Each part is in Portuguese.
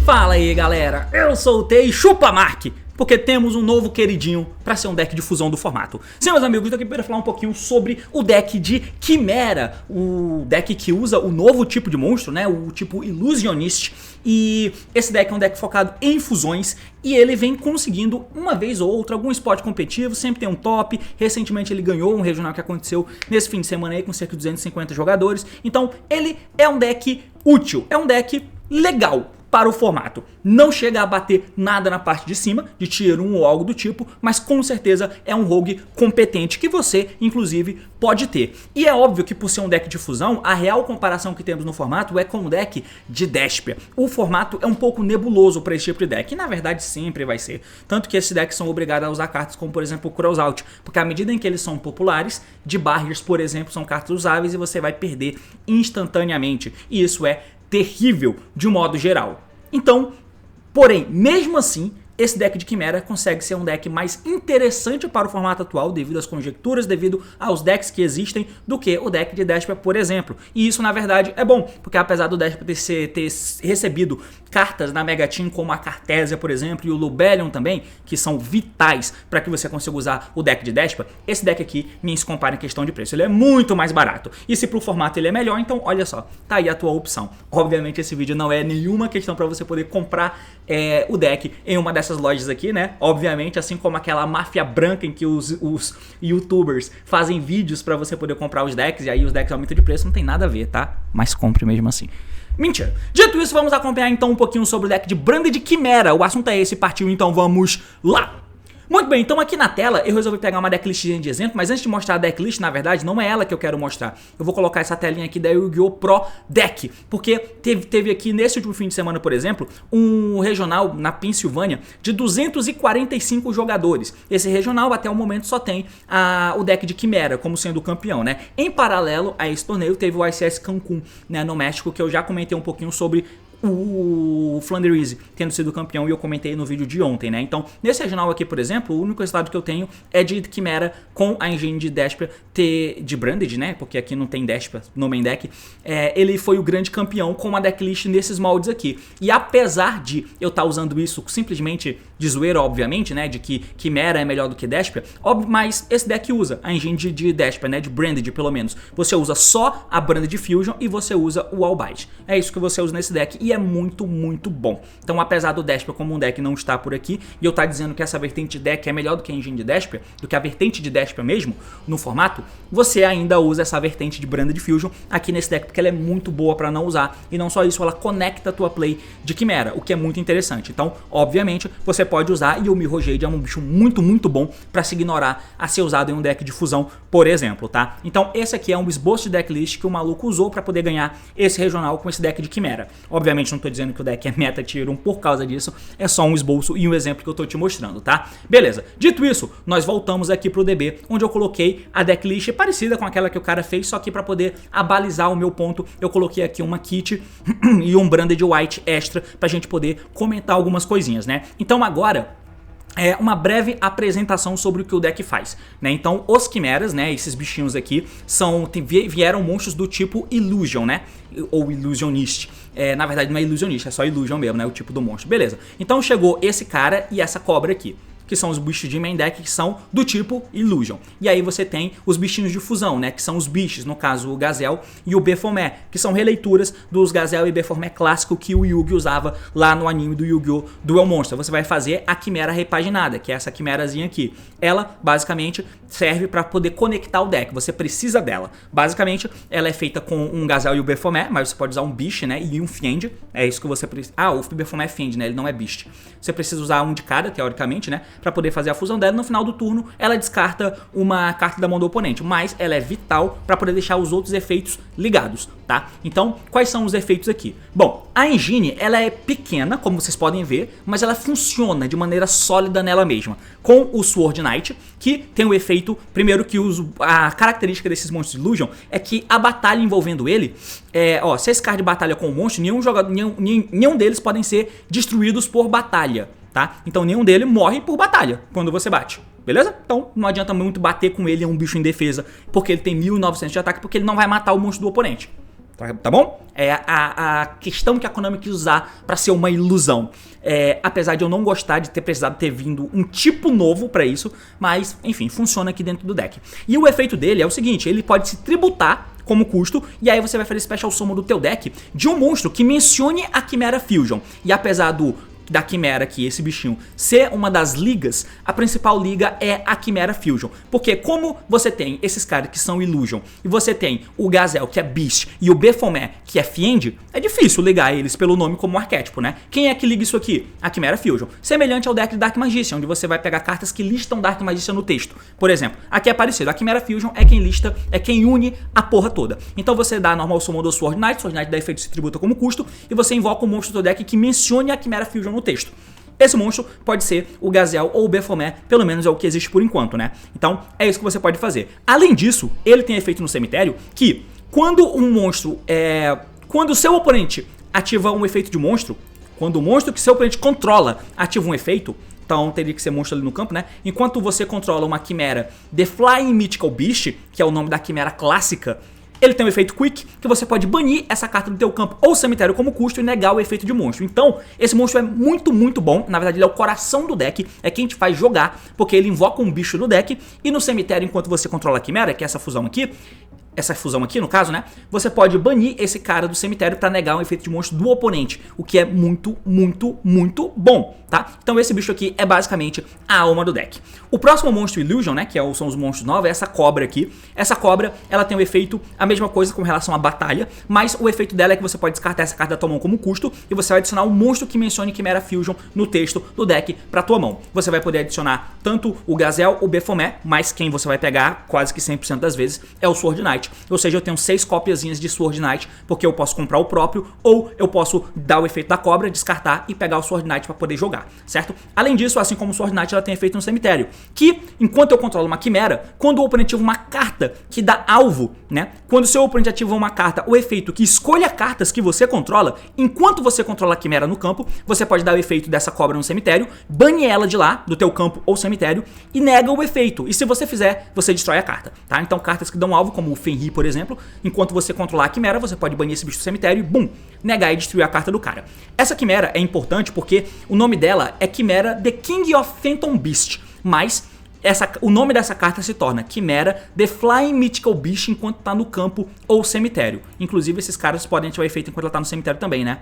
Fala aí galera, eu sou o Tei Chupa Mark, porque temos um novo queridinho para ser um deck de fusão do formato. Sim, meus amigos, estou aqui para falar um pouquinho sobre o deck de Quimera, o deck que usa o novo tipo de monstro, né, o tipo Illusionist. E esse deck é um deck focado em fusões e ele vem conseguindo uma vez ou outra algum spot competitivo, sempre tem um top. Recentemente ele ganhou um regional que aconteceu nesse fim de semana aí com cerca de 250 jogadores. Então ele é um deck útil, é um deck legal para o formato. Não chega a bater nada na parte de cima, de tier 1 ou algo do tipo, mas com certeza é um rogue competente que você, inclusive, pode ter. E é óbvio que por ser um deck de fusão, a real comparação que temos no formato é com o deck de Despia. O formato é um pouco nebuloso para esse tipo de deck, e na verdade sempre vai ser. Tanto que esses decks são obrigados a usar cartas como, por exemplo, o Crossout, porque à medida em que eles são populares, de Barriers, por exemplo, são cartas usáveis e você vai perder instantaneamente. E isso é terrível de um modo geral. Então, porém, mesmo assim, esse deck de Quimera consegue ser um deck mais interessante para o formato atual devido às conjecturas, devido aos decks que existem, do que o deck de Despia, por exemplo. E isso, na verdade, é bom, porque apesar do Despia ter recebido cartas na Mega Team como a Cartesia, por exemplo, e o Lubellion também, que são vitais para que você consiga usar o deck de Despia, esse deck aqui nem se compara em questão de preço. Ele é muito mais barato. E se para o formato ele é melhor, então olha só, tá aí a tua opção. Obviamente esse vídeo não é nenhuma questão para você poder comprar o deck em uma dessas lojas aqui, né? Obviamente, assim como aquela máfia branca em que os youtubers fazem vídeos para você poder comprar os decks e aí os decks aumentam de preço, não tem nada a ver, tá? Mas compre mesmo assim. Mentira. Dito isso, vamos acompanhar então um pouquinho sobre o deck de Branded Quimera. O assunto é esse, partiu, então vamos lá! Muito bem, então aqui na tela eu resolvi pegar uma decklist de exemplo, mas antes de mostrar a decklist, na verdade, não é ela que eu quero mostrar. Eu vou colocar essa telinha aqui da Yu-Gi-Oh! Pro Deck, porque teve aqui nesse último fim de semana, por exemplo, um regional na Pensilvânia de 245 jogadores. Esse regional até o momento só tem o deck de Quimera como sendo o campeão, né? Em paralelo a esse torneio teve o ICS Cancún, né, no México, que eu já comentei um pouquinho sobre o Flanders tendo sido campeão e eu comentei no vídeo de ontem, né? Então, nesse regional aqui, por exemplo, o único resultado que eu tenho é de Quimera com a engine de Despia de Branded, né? Porque aqui não tem Despia no main deck. Ele foi o grande campeão com uma decklist nesses moldes aqui. E apesar de eu estar usando isso simplesmente de zoeira, obviamente, né? De que Quimera é melhor do que Despia, mas esse deck usa a engine de Despia, né? De Branded, pelo menos. Você usa só a Branded Fusion e você usa o All Bite. É isso que você usa nesse deck. E é muito, muito bom. Então, apesar do Despia como um deck não estar por aqui, e eu estar dizendo que essa vertente de deck é melhor do que a engine de Despia, do que a vertente de Despia mesmo, no formato, você ainda usa essa vertente de Branded Fusion aqui nesse deck, porque ela é muito boa para não usar. E não só isso, ela conecta a tua play de Quimera, o que é muito interessante. Então, obviamente, você pode usar, e o Mirror Jade é um bicho muito, muito bom para se ignorar a ser usado em um deck de fusão, por exemplo, tá? Então, esse aqui é um esboço de decklist que o maluco usou para poder ganhar esse regional com esse deck de Quimera. Obviamente, não tô dizendo que o deck é meta tier 1 por causa disso, é só um esboço e um exemplo que eu tô te mostrando, tá? Beleza, dito isso, nós voltamos aqui pro DB, onde eu coloquei a decklist parecida com aquela que o cara fez, só que para poder abalizar o meu ponto, eu coloquei aqui uma kit e um Branded White extra pra gente poder comentar algumas coisinhas, né? Então agora uma breve apresentação sobre o que o deck faz, né? Então os Quimeras, né, esses bichinhos aqui, vieram monstros do tipo Illusion, né? Ou Illusionist. Na verdade não é Illusionist, é só Illusion mesmo, né? O tipo do monstro. Beleza. Então chegou esse cara e essa cobra aqui, que são os bichos de main deck, que são do tipo Illusion. E aí você tem os bichinhos de fusão, né, que são os bichos, no caso o Gazelle e o Baphomet, que são releituras dos Gazelle e Baphomet clássico que o Yugi usava lá no anime do Yu-Gi-Oh! Duel Monster. Você vai fazer a Quimera repaginada, que é essa quimerazinha aqui. Ela, basicamente, serve para poder conectar o deck, você precisa dela. Basicamente, ela é feita com um Gazelle e o Baphomet, mas você pode usar um Beast, né, e um Fiend. É isso que você precisa. O Baphomet é Fiend, né, ele não é Beast. Você precisa usar um de cada, teoricamente, né. para poder fazer a fusão dela. No final do turno, ela descarta uma carta da mão do oponente, mas ela é vital para poder deixar os outros efeitos ligados, tá? Então, quais são os efeitos aqui? Bom, a engine, ela é pequena, como vocês podem ver, mas ela funciona de maneira sólida nela mesma, com o Sword Knight, que tem o efeito, primeiro que a característica desses monstros de Illusion é que a batalha envolvendo ele, se esse card de batalha com o monstro, nenhum deles podem ser destruídos por batalha, tá? Então nenhum deles morre por batalha quando você bate. Beleza? Então não adianta muito bater com ele, é um bicho indefesa, porque ele tem 1900 de ataque, porque ele não vai matar o monstro do oponente. Tá bom? É a questão que a Konami quis usar pra ser uma ilusão. Apesar de eu não gostar de ter precisado ter vindo um tipo novo pra isso, mas enfim, funciona aqui dentro do deck. E o efeito dele é o seguinte, ele pode se tributar como custo, e aí você vai fazer Special Summon do teu deck de um monstro que mencione a Chimera Fusion. E apesar da Chimera aqui, esse bichinho, ser uma das ligas, a principal liga é a Chimera Fusion. Porque como você tem esses caras que são Illusion, e você tem o Gazelle, que é Beast, e o Baphomet, que é Fiend, é difícil ligar eles pelo nome como arquétipo, né? Quem é que liga isso aqui? A Chimera Fusion. Semelhante ao deck de Dark Magician, onde você vai pegar cartas que listam Dark Magician no texto. Por exemplo, aqui é parecido, a Chimera Fusion é quem lista, é quem une a porra toda. Então você dá normal summon do Sword Knight dá efeito se tributa como custo, e você invoca um monstro do teu deck que mencione a Chimera Fusion no texto. Esse monstro pode ser o Gazelle ou o Baphomet, pelo menos é o que existe por enquanto, né? Então é isso que você pode fazer. Além disso, ele tem efeito no cemitério que quando um monstro quando o seu oponente ativa um efeito de monstro, quando o monstro que seu oponente controla ativa um efeito, então teria que ser monstro ali no campo, né? Enquanto você controla uma quimera The Flying Mythical Beast, que é o nome da quimera clássica, ele tem um efeito Quick, que você pode banir essa carta do teu campo ou cemitério como custo e negar o efeito de monstro. Então, esse monstro é muito, muito bom. Na verdade, ele é o coração do deck, é quem te faz jogar, porque ele invoca um bicho no deck e no cemitério, enquanto você controla a quimera, que é essa fusão aqui no caso, né? Você pode banir esse cara do cemitério para negar um efeito de monstro do oponente, o que é muito, muito, muito bom, tá? Então esse bicho aqui é basicamente a alma do deck. O próximo monstro Illusion, né, que são os monstros novos, é essa cobra aqui. Essa cobra, ela tem um efeito, a mesma coisa com relação à batalha, mas o efeito dela é que você pode descartar essa carta da tua mão como custo e você vai adicionar um monstro que mencione Chimera Fusion no texto do deck pra tua mão. Você vai poder adicionar tanto o Gazelle, o Baphomet, mas quem você vai pegar quase que 100% das vezes é o Sword Knight. Ou seja, eu tenho 6 cópiazinhas de Sword Knight, porque eu posso comprar o próprio, ou eu posso dar o efeito da cobra, descartar e pegar o Sword Knight para poder jogar, certo? Além disso, assim como o Sword Knight, ela tem efeito no cemitério, que enquanto eu controlo uma quimera, quando o oponente ativa uma carta que dá alvo, né? Quando o seu oponente ativa uma carta, o efeito que escolha cartas que você controla, enquanto você controla a quimera no campo, você pode dar o efeito dessa cobra no cemitério, bane ela de lá, do teu campo ou cemitério, e nega o efeito. E se você fizer, você destrói a carta, tá? Então cartas que dão alvo, como o Fenrir, por exemplo, enquanto você controlar a quimera, você pode banir esse bicho do cemitério e, bum, negar e destruir a carta do cara. Essa quimera é importante porque o nome dela é Quimera The King of Phantom Beast, mas o nome dessa carta se torna Quimera The Flying Mythical Beast enquanto tá no campo ou cemitério. Inclusive, esses caras podem ativar efeito enquanto ela tá no cemitério também, né?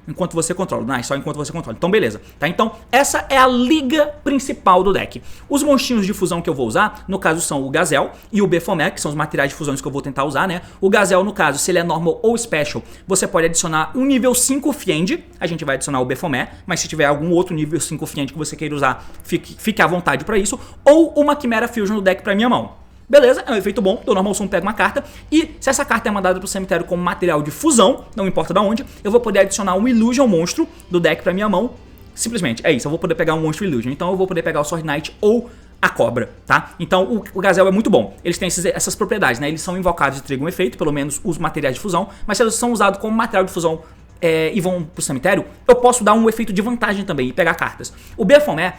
Enquanto você controla, só enquanto você controla. Então beleza, tá? Então essa é a liga principal do deck. Os monstrinhos de fusão que eu vou usar, no caso são o Gazelle e o Baphomet, que são os materiais de fusões que eu vou tentar usar, né? O Gazelle, no caso, se ele é normal ou special, você pode adicionar um nível 5 Fiend, a gente vai adicionar o Baphomet, mas se tiver algum outro nível 5 Fiend que você queira usar, fique à vontade pra isso, ou uma Chimera Fusion no deck pra minha mão. Beleza, é um efeito bom, do normal summon pega uma carta, e se essa carta é mandada pro cemitério como material de fusão, não importa da onde, eu vou poder adicionar um Illusion monstro do deck pra minha mão, simplesmente, é isso, eu vou poder pegar um monstro Illusion, então eu vou poder pegar o Sword Knight ou a cobra, tá? Então o Gazelle é muito bom, eles têm essas propriedades, né, eles são invocados e trigam um efeito, pelo menos os materiais de fusão, mas se eles são usados como material de fusão e vão pro cemitério, eu posso dar um efeito de vantagem também e pegar cartas. O Baphomet,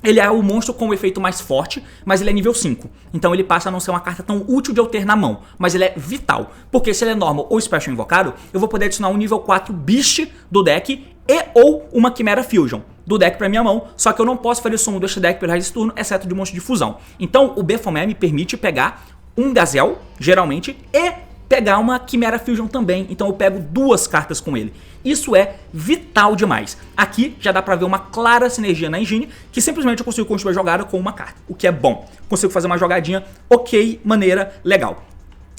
ele é o monstro com o efeito mais forte, mas ele é nível 5. Então ele passa a não ser uma carta tão útil de eu ter na mão, mas ele é vital. Porque se ele é normal ou special invocado, eu vou poder adicionar um nível 4 Beast do deck e ou uma Chimera Fusion do deck pra minha mão, só que eu não posso fazer o summon deste deck pelo resto desse turno, exceto de monstro de fusão. Então o Baphomet me permite pegar um Gazelle, geralmente, e pegar uma Chimera Fusion também, então eu pego 2 cartas com ele. Isso é vital demais. Aqui já dá pra ver uma clara sinergia na engine, que simplesmente eu consigo construir a jogada com uma carta, o que é bom. Consigo fazer uma jogadinha ok, maneira, legal.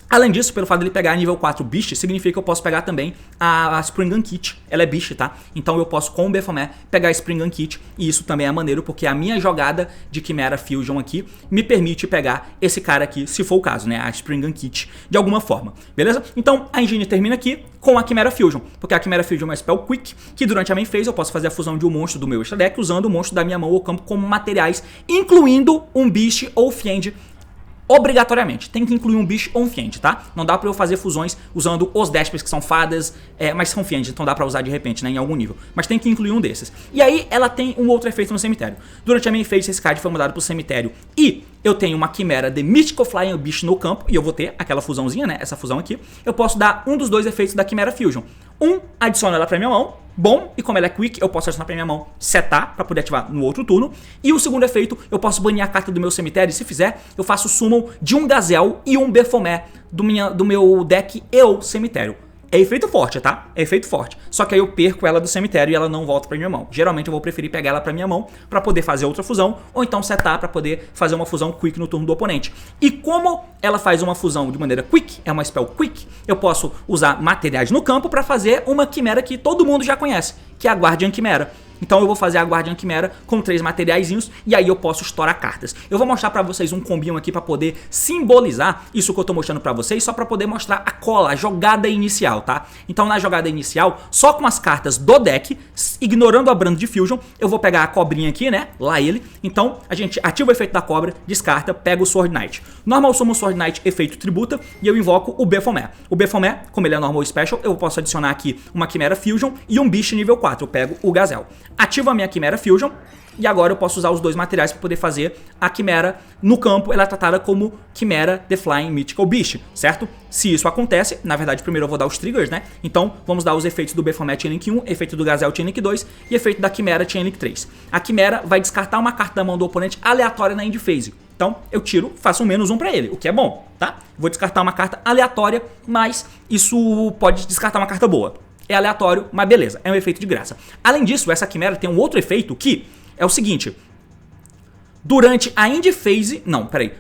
Além disso, pelo fato de ele pegar nível 4 Beast, significa que eu posso pegar também a Spring Gun Kit. Ela é Beast, tá? Então eu posso, com o Baphomet, pegar a Spring Gun Kit. E isso também é maneiro, porque a minha jogada de Chimera Fusion aqui me permite pegar esse cara aqui, se for o caso, né? A Spring Gun Kit, de alguma forma. Beleza? Então a engine termina aqui com a Chimera Fusion. Porque a Chimera Fusion é uma spell quick, que durante a main phase eu posso fazer a fusão de um monstro do meu extra deck usando o monstro da minha mão ou campo como materiais, incluindo um Beast ou Fiend. Obrigatoriamente, tem que incluir um bicho ou um fiend, tá? Não dá pra eu fazer fusões usando os Despers, que são fadas, mas são fiends, então dá pra usar de repente, né, em algum nível. Mas tem que incluir um desses. E aí ela tem um outro efeito no cemitério. Durante a main phase, esse card foi mudado pro cemitério e eu tenho uma Chimera de Mystical Flying Beast no campo, e eu vou ter aquela fusãozinha, né, essa fusão aqui. Eu posso dar um dos dois efeitos da Chimera Fusion. Um, adiciono ela pra minha mão, bom, e como ela é quick, eu posso adicionar pra minha mão, setar, pra poder ativar no outro turno. E o segundo efeito, eu posso banir a carta do meu cemitério, e se fizer, eu faço summon de um Gazelle e um Baphomet do meu deck e o cemitério. É efeito forte, tá? É efeito forte. Só que aí eu perco ela do cemitério e ela não volta pra minha mão. Geralmente eu vou preferir pegar ela pra minha mão pra poder fazer outra fusão, ou então setar pra poder fazer uma fusão quick no turno do oponente. E como ela faz uma fusão de maneira quick, é uma spell quick, eu posso usar materiais no campo pra fazer uma Chimera que todo mundo já conhece, que é a Guardian Chimera. Então eu vou fazer a Guardian Chimera com 3 materiaizinhos e aí eu posso estourar cartas. Eu vou mostrar pra vocês um combinho aqui pra poder simbolizar isso que eu tô mostrando pra vocês, só pra poder mostrar a cola, a jogada inicial, tá? Então na jogada inicial, só com as cartas do deck, ignorando a Brand de Fusion, eu vou pegar a cobrinha aqui, né? Lá ele. Então a gente ativa o efeito da cobra, descarta, pega o Sword Knight. Normal Summon Sword Knight, efeito tributa, e eu invoco o Baphomet. O Baphomet, como ele é normal special, eu posso adicionar aqui uma Chimera Fusion e um Beast nível 4, eu pego o Gazelle. Ativo a minha Chimera Fusion e agora eu posso usar os dois materiais para poder fazer a Chimera no campo. Ela é tratada como Chimera The Flying Mythical Beast, certo? Se isso acontece, na verdade primeiro eu vou dar os triggers, né? Então vamos dar os efeitos do Baphomet Chain Link 1, efeito do Gazelle Chain Link 2 e efeito da Chimera Chain Link 3. A Chimera vai descartar uma carta da mão do oponente aleatória na end phase. Então eu tiro, faço um -1 pra ele, o que é bom, tá? Vou descartar uma carta aleatória, mas isso pode descartar uma carta boa. É aleatório, mas beleza, é um efeito de graça. Além disso, essa Chimera tem um outro efeito que é o seguinte. Durante a end phase,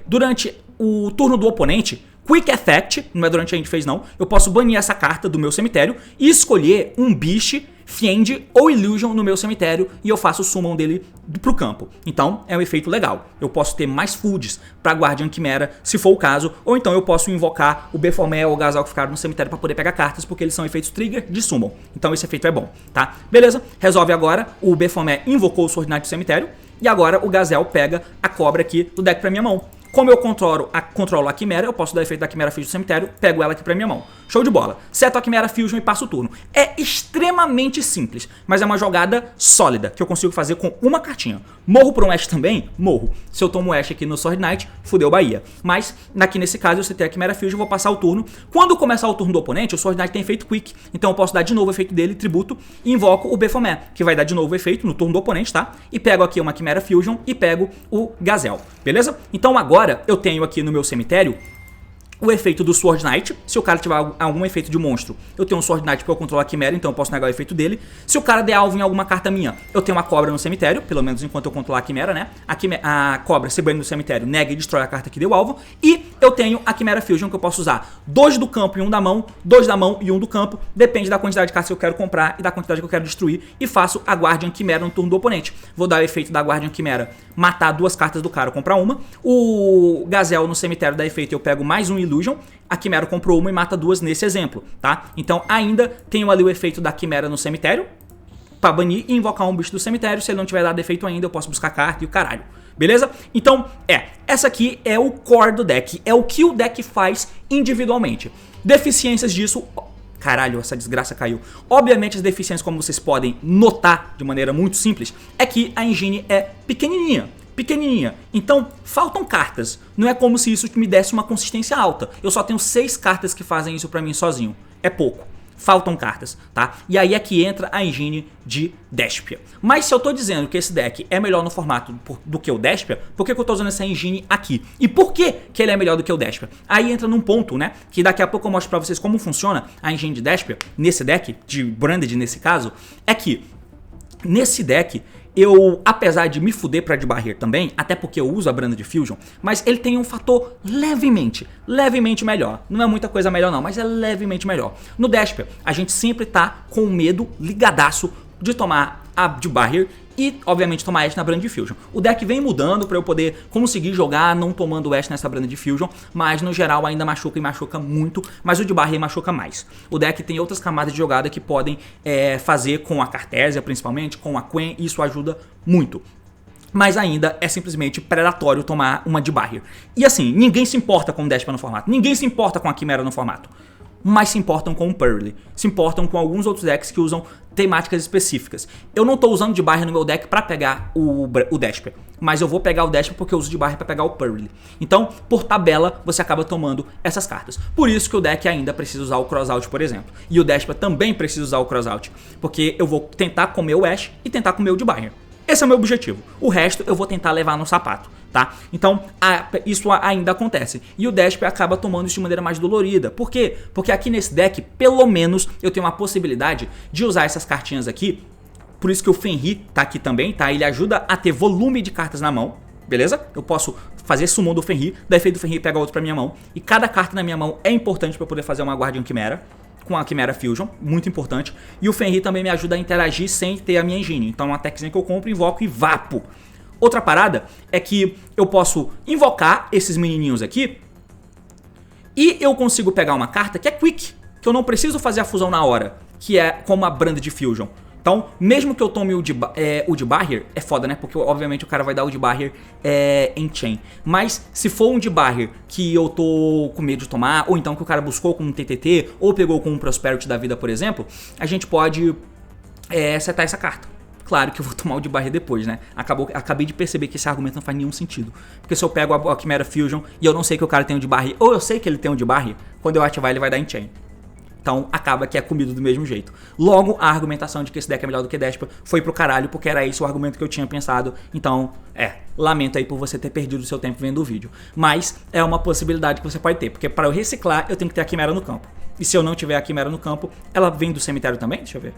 durante o turno do oponente, Quick Effect, não é durante a end phase não, eu posso banir essa carta do meu cemitério e escolher um Beast, Fiend ou Illusion no meu cemitério e eu faço o summon dele pro campo. Então é um efeito legal. Eu posso ter mais foods pra Guardian Chimera, se for o caso, ou então eu posso invocar o Baphomet ou o Gazelle que ficaram no cemitério pra poder pegar cartas, porque eles são efeitos trigger de summon. Então esse efeito é bom, tá? Beleza? Resolve agora, o Baphomet invocou o Sword Knight do cemitério e agora o Gazelle pega a cobra aqui do deck pra minha mão. Como eu controlo a Chimera, eu posso dar efeito da Chimera Fusion do cemitério, pego ela aqui pra minha mão. Show de bola. Seto a Chimera Fusion e passo o turno. É extremamente simples, mas é uma jogada sólida, que eu consigo fazer com uma cartinha. Morro por um Ash também? Morro. Se eu tomo Ash aqui no Sword Knight, fudeu Bahia. Mas, aqui nesse caso, eu setei a Chimera Fusion, vou passar o turno. Quando começar o turno do oponente, o Sword Knight tem efeito Quick, então eu posso dar de novo o efeito dele, tributo, e invoco o Baphomet, que vai dar de novo o efeito no turno do oponente, tá? E pego aqui uma Chimera Fusion e pego o Gazelle, beleza? Então agora eu tenho aqui no meu cemitério o efeito do Sword Knight. Se o cara tiver algum efeito de monstro, eu tenho um Sword Knight porque eu controlo a Chimera, então eu posso negar o efeito dele. Se o cara der alvo em alguma carta minha, eu tenho uma cobra no cemitério, pelo menos enquanto eu controlar a Chimera, né? A cobra, se banir no cemitério, nega e destrói a carta que deu alvo. E eu tenho a Chimera Fusion, que eu posso usar 2 do campo e 1 da mão, 2 da mão e 1 do campo, depende da quantidade de cartas que eu quero comprar e da quantidade que eu quero destruir, e faço a Guardian Chimera no turno do oponente. Vou dar o efeito da Guardian Chimera, matar 2 cartas do cara, comprar uma. O Gazelle no cemitério dá efeito, eu pego mais um Illusion. A Chimera comprou uma e mata 2 nesse exemplo, tá? Então ainda tenho ali o efeito da Chimera no cemitério pra banir e invocar um bicho do cemitério. Se ele não tiver dado efeito ainda, eu posso buscar carta e o caralho. Beleza? Então, essa aqui é o core do deck, é o que o deck faz individualmente. Deficiências disso... Caralho, essa desgraça caiu. Obviamente as deficiências, como vocês podem notar de maneira muito simples, é que a engine é pequenininha. Então faltam cartas. Não é como se isso me desse uma consistência alta. Eu só tenho 6 cartas que fazem isso pra mim sozinho. É pouco. Faltam cartas, tá? E aí é que entra a engine de Despia. Mas se eu tô dizendo que esse deck é melhor no formato do que o Despia, por que eu tô usando essa engine aqui? E por que ele é melhor do que o Despia? Aí entra num ponto, né? Que daqui a pouco eu mostro pra vocês como funciona a engine de Despia, nesse deck, de Branded nesse caso, é que nesse deck eu, apesar de me fuder pra de barreira também, até porque eu uso a Brand Diffusion, mas ele tem um fator levemente melhor. Não é muita coisa melhor não, mas é levemente melhor. No Desper, a gente sempre tá com medo ligadaço de tomar a de barreira e, obviamente, tomar Ashe na Brand Diffusion. O deck vem mudando para eu poder conseguir jogar não tomando Ashe nessa Brand Diffusion, mas no geral ainda machuca e machuca muito, mas o de barreira machuca mais. O deck tem outras camadas de jogada que podem fazer com a Cartesia, principalmente, com a Quen, e isso ajuda muito. Mas ainda é simplesmente predatório tomar uma de barrier. E assim, ninguém se importa com o Desper no formato, ninguém se importa com a Quimera no formato, mas se importam com o Purrely, se importam com alguns outros decks que usam temáticas específicas. Eu não estou usando de barrier no meu deck para pegar o Desper, mas eu vou pegar o Desper porque eu uso de barrier para pegar o Purrely. Então, por tabela, você acaba tomando essas cartas. Por isso que o deck ainda precisa usar o Crossout, por exemplo. E o Desper também precisa usar o Crossout, porque eu vou tentar comer o Ashe e tentar comer o de barrier. Esse é o meu objetivo. O resto eu vou tentar levar no sapato, tá? Então, isso ainda acontece. E o Desper acaba tomando isso de maneira mais dolorida. Por quê? Porque aqui nesse deck, pelo menos, eu tenho uma possibilidade de usar essas cartinhas aqui. Por isso que o Fenrir tá aqui também, tá? Ele ajuda a ter volume de cartas na mão, beleza? Eu posso fazer summon do Fenrir, daí efeito do Fenrir pega outro pra minha mão. E cada carta na minha mão é importante pra eu poder fazer uma Guardian Quimera com a Quimera Fusion, muito importante. E o Fenrir também me ajuda a interagir sem ter a minha engine. Então uma techzinha que eu compro, invoco e vapo. Outra parada é que eu posso invocar esses menininhos aqui e eu consigo pegar uma carta que é Quick, que eu não preciso fazer a fusão na hora, que é como a Brand Diffusion. Então, mesmo que eu tome o de barrier, é foda, né? Porque obviamente o cara vai dar o de barrier em chain. Mas se for um de barrier que eu tô com medo de tomar, ou então que o cara buscou com um TTT, ou pegou com um Prosperity da vida, por exemplo, a gente pode setar essa carta. Claro que eu vou tomar o de barrier depois, né? Acabei de perceber que esse argumento não faz nenhum sentido. Porque se eu pego a Quimera Fusion e eu não sei que o cara tem um de barrier, ou eu sei que ele tem um de barrier, quando eu ativar ele vai dar em chain. Então acaba que é comido do mesmo jeito. Logo, a argumentação de que esse deck é melhor do que Desper foi pro caralho, porque era esse o argumento que eu tinha pensado. Então, lamento aí por você ter perdido o seu tempo vendo o vídeo. Mas é uma possibilidade que você pode ter, porque para eu reciclar eu tenho que ter a Quimera no campo. E se eu não tiver a Quimera no campo, ela vem do cemitério também? Deixa eu ver.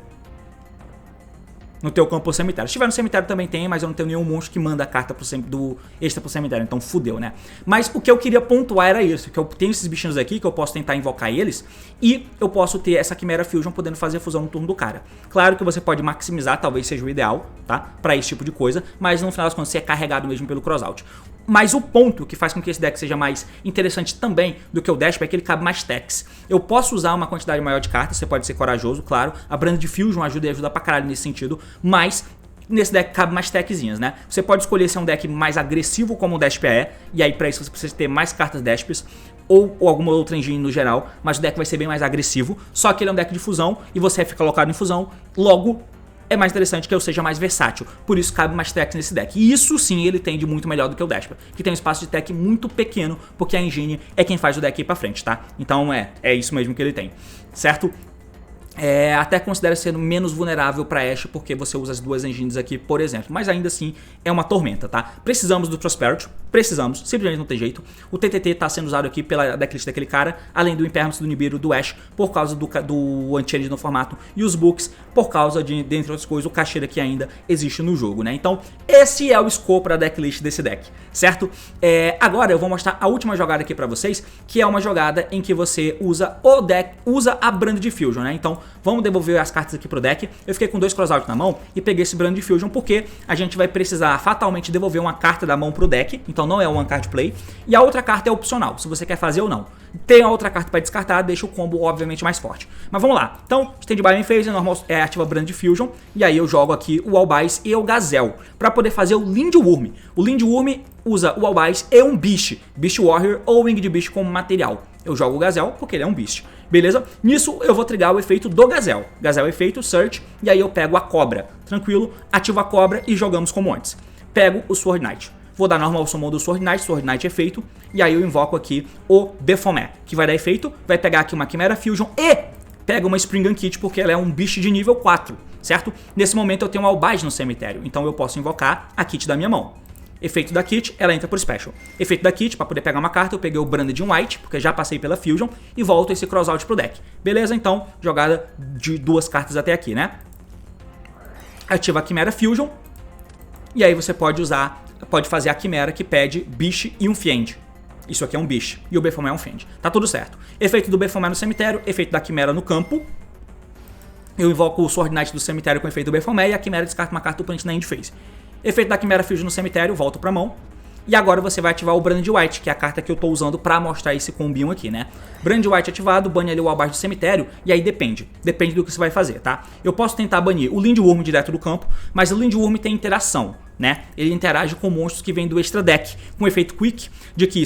No teu campo ou cemitério. Se tiver no cemitério também tem, mas eu não tenho nenhum monstro que manda a carta do extra pro cemitério, então fudeu, né? Mas o que eu queria pontuar era isso, que eu tenho esses bichinhos aqui, que eu posso tentar invocar eles, e eu posso ter essa Quimera Fusion podendo fazer fusão no turno do cara. Claro que você pode maximizar, talvez seja o ideal, tá? Pra esse tipo de coisa, mas no final das contas você é carregado mesmo pelo Crossout. Mas o ponto que faz com que esse deck seja mais interessante também do que o Desper é que ele cabe mais techs. Eu posso usar uma quantidade maior de cartas, você pode ser corajoso, claro. A Brand Diffusion ajuda pra caralho nesse sentido, mas nesse deck cabe mais techzinhas, né? Você pode escolher ser um deck mais agressivo como o Desper é, e aí pra isso você precisa ter mais cartas Despers, ou alguma outra engine no geral, mas o deck vai ser bem mais agressivo, só que ele é um deck de fusão, e você fica colocado em fusão, logo é mais interessante que eu seja mais versátil, por isso cabe mais techs nesse deck. E isso sim ele tem de muito melhor do que o Desper, que tem um espaço de tech muito pequeno, porque a engine é quem faz o deck ir pra frente, tá? Então é isso mesmo que ele tem, certo? Até considera ser menos vulnerável para Ashe porque você usa as duas engines aqui, por exemplo. Mas ainda assim é uma tormenta, tá? Precisamos do Prosperity, precisamos, simplesmente não tem jeito. O TTT tá sendo usado aqui pela decklist daquele cara, além do Impermanence, do Nibiru, do Ashe, por causa do Unchained no formato, e os books por causa de, dentre outras coisas, o Cacheira que ainda existe no jogo, né? Então esse é o scope da decklist desse deck, certo? Agora eu vou mostrar a última jogada aqui pra vocês, que é uma jogada em que você usa a Brand Diffusion, né? Então vamos devolver as cartas aqui pro deck. Eu fiquei com 2 Crossout na mão e peguei esse Brand Diffusion porque a gente vai precisar fatalmente devolver uma carta da mão pro deck, então não é one card play, e a outra carta é opcional, se você quer fazer ou não. Tem a outra carta para descartar, deixa o combo obviamente mais forte. Mas vamos lá, então Stand-by Phase, normal, ativa Brand Diffusion, e aí eu jogo aqui o Albais e o Gazelle, para poder fazer o Lindworm. O Lindworm usa o Albais e um Beast Warrior ou Winged Beast como material. Eu jogo o Gazelle porque ele é um Beast. Beleza? Nisso eu vou trigar o efeito do Gazelle. Gazelle efeito, Search, e aí eu pego a cobra. Tranquilo, ativo a cobra e jogamos como antes. Pego o Sword Knight. Vou dar normal summon do Sword Knight efeito, e aí eu invoco aqui o Baphomet, que vai dar efeito, vai pegar aqui uma Quimera Fusion e pega uma Spring Kit porque ela é um bicho de nível 4, certo? Nesse momento eu tenho um Albais no cemitério, então eu posso invocar a Kit da minha mão. Efeito da Kit, ela entra por Special. Efeito da Kit, para poder pegar uma carta, eu peguei o Branded White, porque já passei pela Fusion, e volto esse Crossout pro deck. Beleza? Então, jogada de 2 cartas até aqui, né? Ativa a Quimera Fusion, E aí você pode fazer a Quimera que pede Biche e um Fiend. Isso aqui é um Biche e o Baphomet é um Fiend. Tá tudo certo. Efeito do Baphomet no cemitério, efeito da Quimera no campo. Eu invoco o Sword Knight do cemitério com efeito do Baphomet e a Quimera descarta uma carta do oponente na end phase. Efeito da Quimera Fusion no cemitério, volto pra mão. E agora você vai ativar o Brand White, que é a carta que eu tô usando pra mostrar esse combinho aqui, né? Brand White ativado, bane ali o abaixo do cemitério, e aí depende do que você vai fazer, tá? Eu posso tentar banir o Lindworm direto do campo, mas o Lindworm tem interação, né? Ele interage com monstros que vêm do extra deck, com o efeito Quick, de que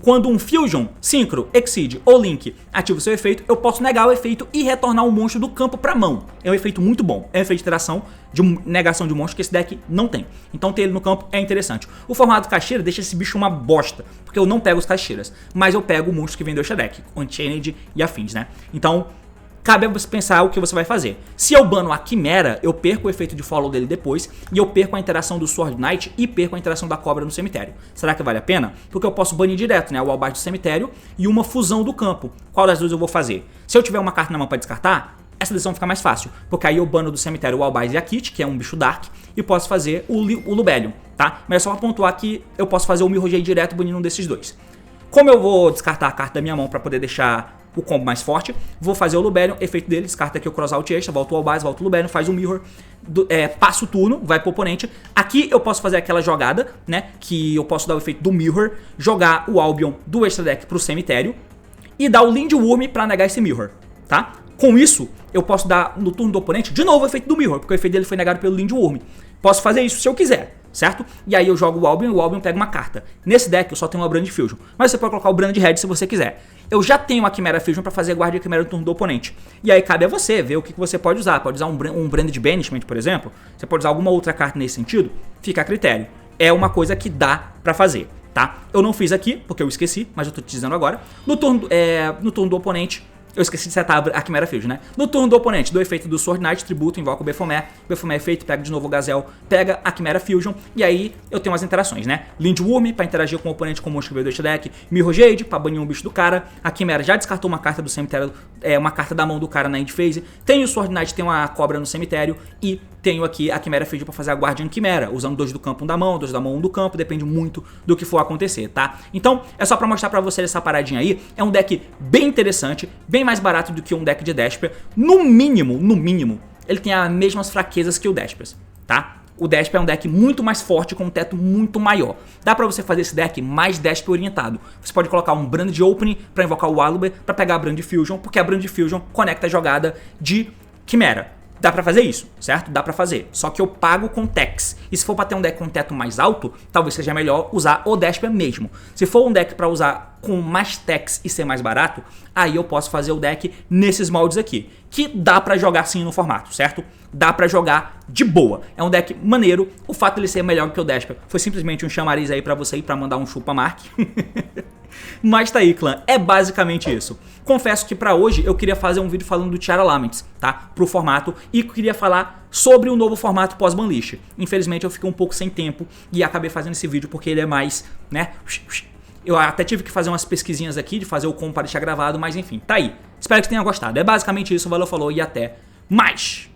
quando um Fusion, Synchro, Exceed ou Link ativa o seu efeito, eu posso negar o efeito e retornar o monstro do campo pra mão. É um efeito muito bom, é um efeito de interação, de negação de monstro que esse deck não tem. Então ter ele no campo é interessante. O formato Caixeira deixa esse bicho uma bosta, porque eu não pego os Caixeiras, mas eu pego o monstro que vem do extra deck, Unchained e afins, né? Então cabe a você pensar o que você vai fazer. Se eu bano a Quimera, eu perco o efeito de follow dele depois, e eu perco a interação do Sword Knight e perco a interação da Cobra no cemitério. Será que vale a pena? Porque eu posso banir direto, né, o abaixo do cemitério e uma fusão do campo. Qual das duas eu vou fazer? Se eu tiver uma carta na mão para descartar, essa decisão fica mais fácil, porque aí eu bano do cemitério o Albaz e a Kit, que é um bicho Dark, e posso fazer o Lubellion, tá? Mas é só pra pontuar que eu posso fazer o Mirrorjade direto banindo um desses dois. Como eu vou descartar a carta da minha mão para poder deixar o combo mais forte, vou fazer o Lubellion, efeito dele, descarta aqui o Cross Out Extra, volta o Albaz, volta o Lubellion, faz o Mirror, passa o turno, vai pro oponente. Aqui eu posso fazer aquela jogada, né, que eu posso dar o efeito do Mirror, jogar o Albion do extra deck pro cemitério e dar o Lindworm pra negar esse Mirror, tá? Com isso, eu posso dar no turno do oponente de novo o efeito do Mirror, porque o efeito dele foi negado pelo Lindworm. Posso fazer isso se eu quiser, certo? E aí eu jogo o Albion e o Albion pega uma carta. Nesse deck eu só tenho uma Brand Fusion, mas você pode colocar o Brand Red se você quiser. Eu já tenho a Quimera Fusion para fazer guarda de Quimera no turno do oponente. E aí cabe a você ver o que você pode usar. Pode usar um Brand de Banishment, por exemplo. Você pode usar alguma outra carta nesse sentido. Fica a critério. É uma coisa que dá para fazer, tá? Eu não fiz aqui, porque eu esqueci, mas eu tô te dizendo agora. No turno do oponente, eu esqueci de setar a Quimera Fusion, né? No turno do oponente, do efeito do Sword Knight, tributo, invoca o Baphomet. Baphomet é feito, pega de novo o Gazelle, pega a Quimera Fusion. E aí eu tenho umas interações, né? Lindworm, pra interagir com o oponente com o monstro que veio do extra deck. Mirrorjade, pra banir um bicho do cara. A Quimera já descartou uma carta do cemitério, uma carta da mão do cara na end phase. Tem o Sword Knight, tem uma cobra no cemitério. E tenho aqui a Quimera Fusion pra fazer a Guardian Quimera, usando 2 do campo, 1 da mão, 2 da mão, 1 do campo, depende muito do que for acontecer, tá? Então, é só pra mostrar pra vocês essa paradinha aí. É um deck bem interessante, bem mais barato do que um deck de Despia. No mínimo, ele tem as mesmas fraquezas que o Despia, tá? O Despia é um deck muito mais forte, com um teto muito maior. Dá pra você fazer esse deck mais Despia orientado. Você pode colocar um Brand de Opening pra invocar o Aluber, pra pegar a Brand Fusion, porque a Brand Fusion conecta a jogada de Quimera. Dá pra fazer isso, certo? Dá pra fazer. Só que eu pago com Tex. E se for pra ter um deck com teto mais alto, talvez seja melhor usar o Despia mesmo. Se for um deck pra usar com mais Tex e ser mais barato, aí eu posso fazer o deck nesses moldes aqui. Que dá pra jogar sim no formato, certo? Dá pra jogar de boa. É um deck maneiro. O fato dele ser melhor que o Despia foi simplesmente um chamariz aí pra você ir pra mandar um chupa Mark. Mas tá aí, clã, é basicamente isso. Confesso que pra hoje eu queria fazer um vídeo falando do Tiara Laments, tá? Pro formato, e queria falar sobre o novo formato pós-banlist. Infelizmente eu fiquei um pouco sem tempo e acabei fazendo esse vídeo porque ele é mais, né? Eu até tive que fazer umas pesquisinhas aqui de fazer o como para deixar gravado, mas enfim, tá aí. Espero que tenha gostado. É basicamente isso, valeu, falou e até mais!